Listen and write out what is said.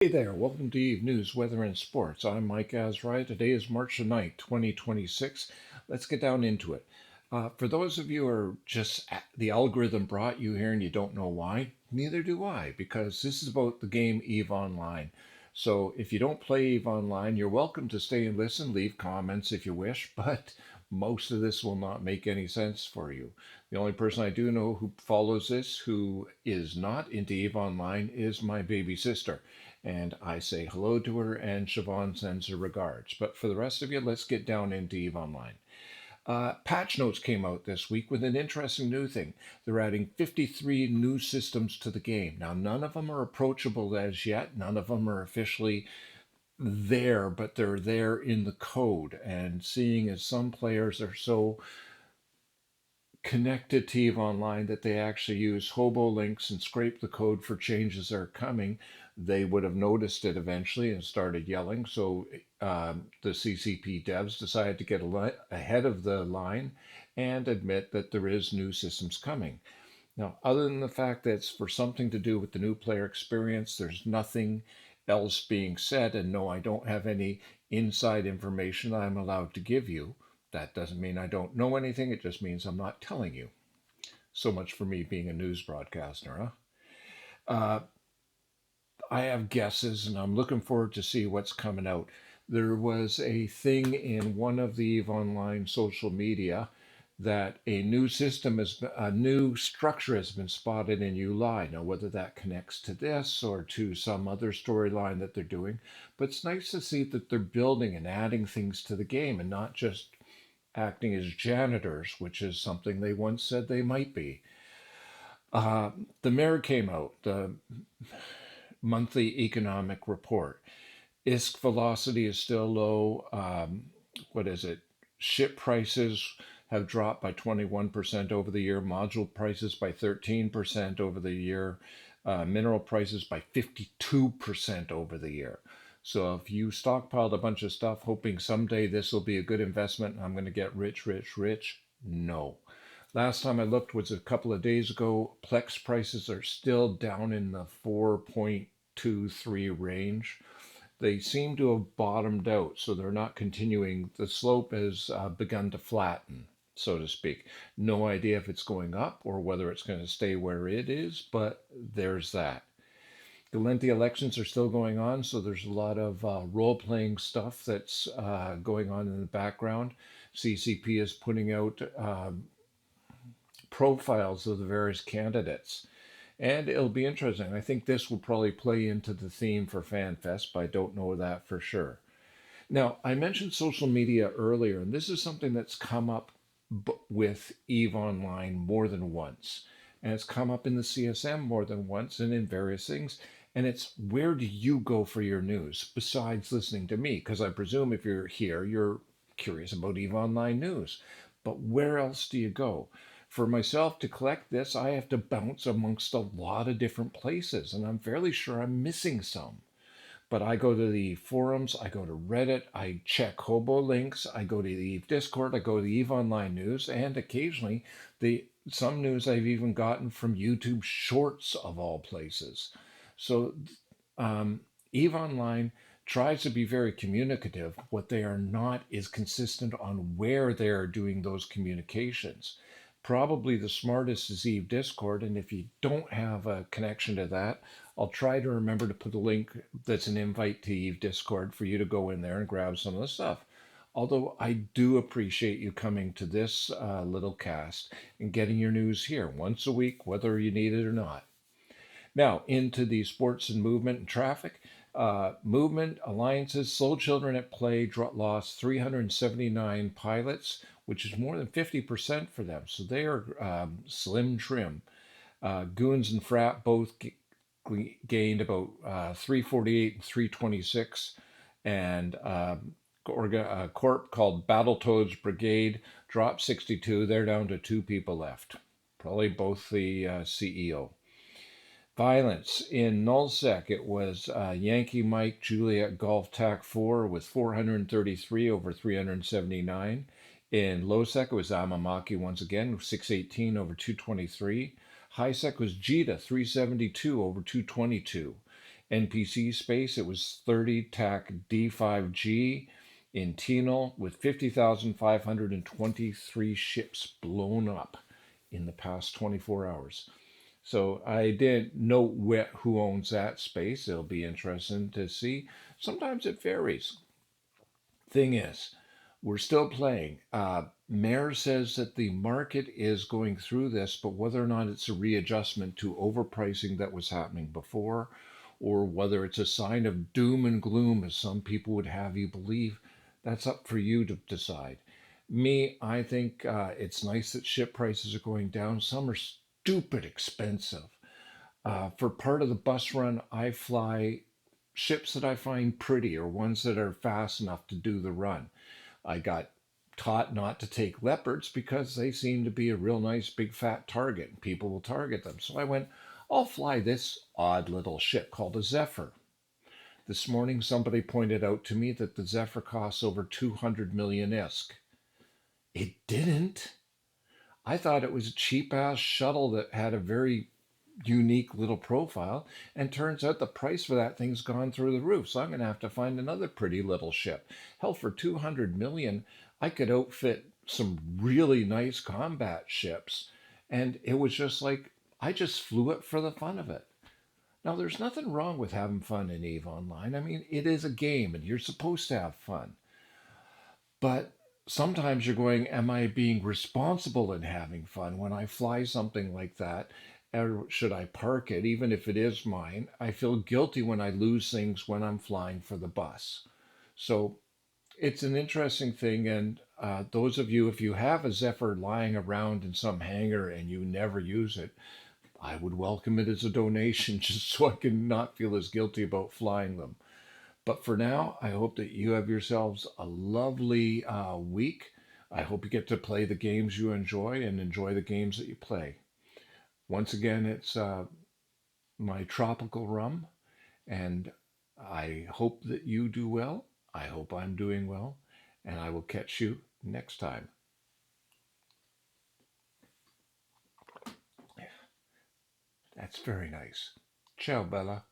Hey there, welcome to Eve News, Weather and Sports. I'm Mike Azrai. Today is March the 9th, 2026. Let's get down into it. For those of you who are just the algorithm brought you here and you don't know why, neither do I, because this is about the game Eve Online. So if you don't play Eve Online, you're welcome to stay and listen, leave comments if you wish, but most of this will not make any sense for you. The only person I do know who follows this, who is not into Eve Online, is my baby sister. And I say hello to her, and Siobhan sends her regards. But for the rest of you, let's get down into Eve Online. Patch notes came out this week with an interesting new thing. They're adding 53 new systems to the game. Now, none of them are approachable as yet. None of them are officially there, but they're there in the code. And seeing as some players are so connected to EVE Online that they actually use hobo links and scrape the code for changes that are coming, they would have noticed it eventually and started yelling. So the CCP devs decided to get ahead of the line and admit that there is new systems coming. Now, other than the fact that it's for something to do with the new player experience, there's nothing else being said. And no, I don't have any inside information I'm allowed to give you. That doesn't mean I don't know anything, it just means I'm not telling you. So much for me being a news broadcaster, huh? I have guesses and I'm looking forward to see what's coming out. There was a thing in one of the EVE Online social media that a new structure has been spotted in UI. Now, whether that connects to this or to some other storyline that they're doing, but it's nice to see that they're building and adding things to the game and not just acting as janitors, which is something they once said they might be. Uh, the mayor came out, the monthly economic report. ISK velocity is still low. What is it? Ship prices have dropped by 21% over the year, module prices by 13% over the year, mineral prices by 52% over the year. So if you stockpiled a bunch of stuff hoping someday this will be a good investment and I'm going to get rich, rich, rich, no. Last time I looked was a couple of days ago. Plex prices are still down in the 4.23 range. They seem to have bottomed out, so they're not continuing. The slope has begun to flatten, so to speak. No idea if it's going up or whether it's going to stay where it is, but there's that. The lengthy elections are still going on, so there's a lot of role playing stuff that's going on in the background. CCP is putting out profiles of the various candidates. And it'll be interesting. I think this will probably play into the theme for FanFest, but I don't know that for sure. Now, I mentioned social media earlier, and this is something that's come up with EVE Online more than once. And it's come up in the CSM more than once and in various things. And it's where do you go for your news besides listening to me? Because I presume if you're here, you're curious about EVE Online news. But where else do you go? For myself to collect this, I have to bounce amongst a lot of different places, and I'm fairly sure I'm missing some. But I go to the forums, I go to Reddit, I check Hobo links, I go to the Eve Discord, I go to the Eve Online News, and occasionally some news I've even gotten from YouTube Shorts of all places. So Eve Online tries to be very communicative. What they are not is consistent on where they are doing those communications. Probably the smartest is Eve Discord, and if you don't have a connection to that, I'll try to remember to put a link that's an invite to Eve Discord for you to go in there and grab some of the stuff. Although I do appreciate you coming to this little cast and getting your news here once a week, whether you need it or not. Now, into the sports and movement and traffic. Movement alliances, slow children at play lost 379 pilots, which is more than 50% for them. So they are slim trim. Goons and Frat both gained about 348 and 326. And a corp called Battletoads Brigade dropped 62. They're down to two people left. Probably both the CEO. Violence. In Nullsec, it was Yankee Mike Juliet Golf TAC 4 with 433 over 379. In Lowsec, it was Amamaki once again, 618 over 223. Highsec was Jita, 372 over 222. NPC space, it was 30 TAC D5G in Tino with 50,523 ships blown up in the past 24 hours. So I didn't know who owns that space. It'll be interesting to see. Sometimes it varies. Thing is, we're still playing. Mayor says that the market is going through this, but whether or not it's a readjustment to overpricing that was happening before, or whether it's a sign of doom and gloom, as some people would have you believe, that's up for you to decide. Me, I think it's nice that ship prices are going down. Some are stupid expensive. For part of the bus run, I fly ships that I find pretty or ones that are fast enough to do the run. I got taught not to take leopards because they seem to be a real nice big fat target and people will target them. So I went, I'll fly this odd little ship called a Zephyr. This morning, somebody pointed out to me that the Zephyr costs over 200 million ISK. It didn't. I thought it was a cheap ass shuttle that had a very unique little profile, and turns out the price for that thing's gone through the roof. So I'm going to have to find another pretty little ship. Hell, for 200 million, I could outfit some really nice combat ships, and it was just like I just flew it for the fun of it. Now, there's nothing wrong with having fun in Eve Online. I mean, it is a game, and you're supposed to have fun. But sometimes you're going, am I being responsible in having fun when I fly something like that? Or should I park it, even if it is mine? I feel guilty when I lose things when I'm flying for the bus. So it's an interesting thing. And those of you, if you have a Zephyr lying around in some hangar and you never use it, I would welcome it as a donation just so I can not feel as guilty about flying them. But for now, I hope that you have yourselves a lovely week. I hope you get to play the games you enjoy and enjoy the games that you play. Once again, it's my tropical rum, and I hope that you do well. I hope I'm doing well, and I will catch you next time. That's very nice. Ciao, Bella.